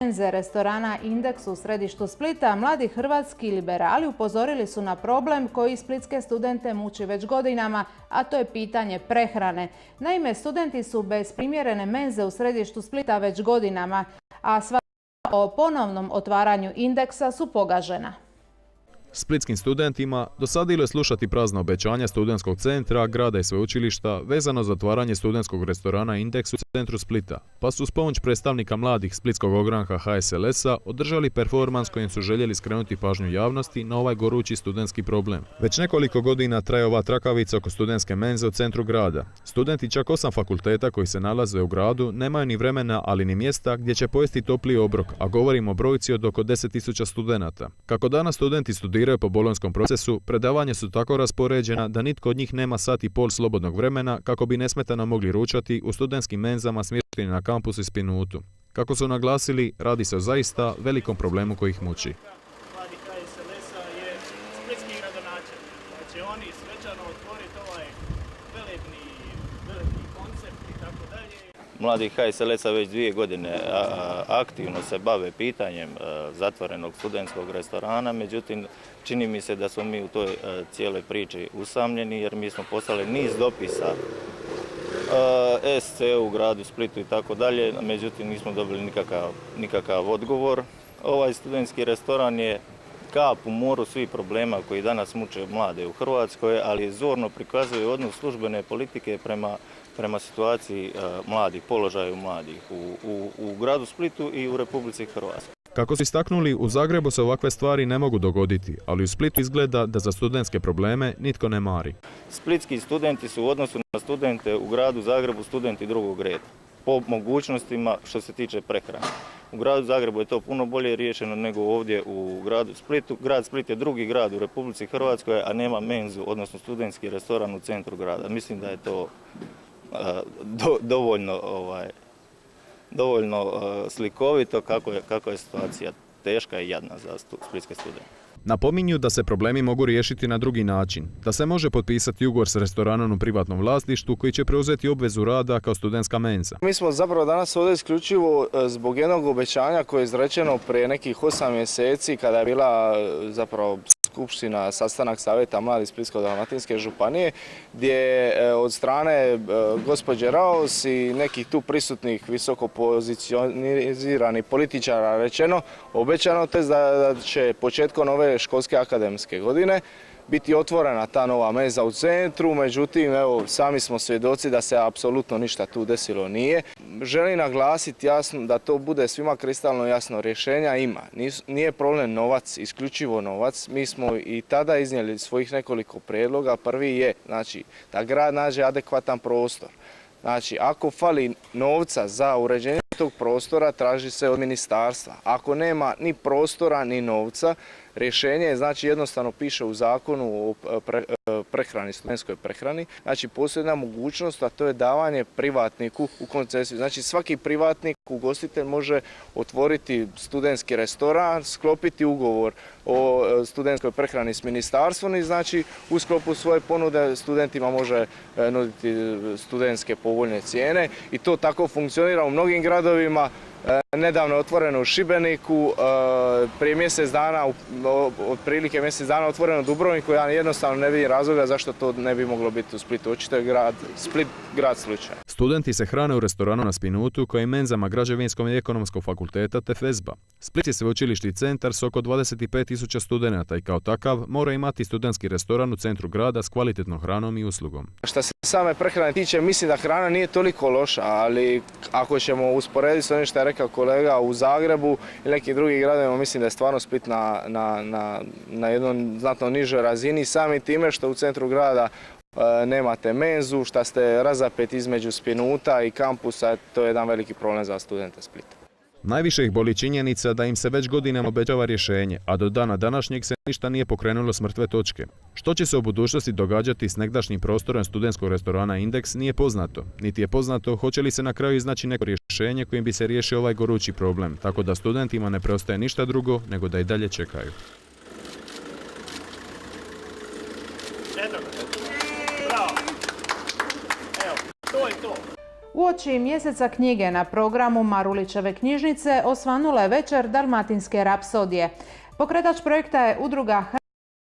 menze restorana Indeks u središtu Splita, mladi hrvatski liberali upozorili su na problem koji splitske studente muči već godinama, a to je pitanje prehrane. Naime, studenti su bez primjerene menze u središtu Splita već godinama, a sva o ponovnom otvaranju Indeksa su pogažena. Splitskim studentima dosadilo je slušati prazna obećanja studentskog centra, grada i sveučilišta vezano za otvaranje studentskog restorana Indeks u centru Splita, pa su uz pomoć predstavnika mladih splitskog ogranka HSLS-a održali performans kojim su željeli skrenuti pažnju javnosti na ovaj gorući studentski problem. Već nekoliko godina traje ova trakavica oko studentske menze u centru grada. Studenti čak 8 fakulteta koji se nalaze u gradu nemaju ni vremena, ali ni mjesta gdje će pojesti topli obrok, a govorimo o brojci od oko 10.000 studenata. Kako danas studenti studiraju po bolonjskom procesu, predavanja su tako raspoređena da nitko od njih nema sat i pol slobodnog vremena kako bi nesmetano mogli ručati u studentskim menzama smješteni na kampusu i Spinutu. Kako su naglasili, radi se o zaista velikom problemu koji ih muči. Mladi HSLS-a je splitski gradonačelnik. Znači oni svečano otvoriti ovaj veliki koncept i tako dalje. Mladi HSLS-a već 2 godine aktivno se bave pitanjem zatvorenog studentskog restorana, međutim čini mi se da smo mi u toj cijeloj priči usamljeni jer mi smo poslali niz dopisa SC u gradu Splitu i tako dalje, međutim nismo dobili nikakav odgovor. Ovaj studentski restoran je kap u moru svih problema koji danas muče mlade u Hrvatskoj, ali zorno prikazuje odnos službene politike prema situaciji mladih, položaju mladih u gradu Splitu i u Republici Hrvatskoj. Kako su istaknuli, u Zagrebu se ovakve stvari ne mogu dogoditi, ali u Splitu izgleda da za studentske probleme nitko ne mari. Splitski studenti su u odnosu na studente u gradu Zagrebu studenti drugog reda, po mogućnostima što se tiče prehrane. U gradu Zagrebu je to puno bolje riješeno nego ovdje u gradu Splitu. Grad Split je drugi grad u Republici Hrvatskoj, a nema menzu, odnosno studentski restoran u centru grada. Mislim da je to dovoljno slikovito kako je situacija teška i jadna za splitske studente. Napominju da se problemi mogu riješiti na drugi način, da se može potpisati ugovor s restoranom u privatnom vlasništvu koji će preuzeti obvezu rada kao studentska menza. Mi smo zapravo danas ovdje isključivo zbog jednog obećanja koje je izrečeno prije nekih 8 mjeseci kada je bila zapravo skupština, sastanak Savjeta mladih Splitsko-dalmatinske županije, gdje od strane gospođe Raos i nekih tu prisutnih visoko pozicioniranih političara obećano da će početkom ove školske akademske godine biti otvorena ta nova menza u centru, međutim, evo, sami smo svjedoci da se apsolutno ništa tu desilo nije. Želim naglasiti jasno da to bude svima kristalno jasno, rješenja ima. Nije problem novac, isključivo novac. Mi smo i tada iznijeli svojih nekoliko prijedloga. Prvi je, znači, da grad nađe adekvatan prostor. Znači, ako fali novca za uređenje tog prostora, traži se od ministarstva. Ako nema ni prostora, ni novca, rješenje je, znači, jednostavno piše u zakonu o prehrani, studentskoj prehrani. Znači, postoji jedna mogućnost, a to je davanje privatniku u koncesiju. Znači, svaki privatnik, ugostitelj može otvoriti studentski restoran, sklopiti ugovor o studentskoj prehrani s ministarstvom i, znači, u sklopu svoje ponude studentima može nuditi studentske povoljne cijene i to tako funkcionira u mnogim gradovima. Nedavno je otvoreno u Šibeniku, prije mjesec dana, otprilike mjesec dana otvoreno u Dubrovniku. Ja jednostavno ne vidim razloga zašto to ne bi moglo biti u Splitu. Očito je Split grad slučaj. Studenti se hrane u restoranu na Spinutu kao i menzama Građevinskog i Ekonomskog fakulteta te FESBA. Split je sveučilišni centar s oko 25.000 studenata i kao takav mora imati studentski restoran u centru grada s kvalitetnom hranom i uslugom. Što se same prehrane tiče, mislim da hrana nije toliko loša, ali ako ćemo usporediti s onim što je rekao kolega u Zagrebu i nekim drugim gradovima, mislim da je stvarno Split na jednoj znatno nižoj razini, samim time što u centru grada nemate menzu, što ste razapeti između Spinuta i kampusa, to je jedan veliki problem za studente Splita. Najviše ih boli činjenica da im se već godinama obećava rješenje, a do dana današnjeg se ništa nije pokrenulo s mrtve točke. Što će se u budućnosti događati s negdašnjim prostorom studentskog restorana Indeks nije poznato. Niti je poznato hoće li se na kraju iznaći neko rješenje kojim bi se riješio ovaj gorući problem, tako da studentima ne preostaje ništa drugo nego da i dalje čekaju. Bravo. Evo, to je to. Uoči mjeseca knjige na programu Marulićeve knjižnice osvanula je večer Dalmatinske rapsodije. Pokretač projekta je udruga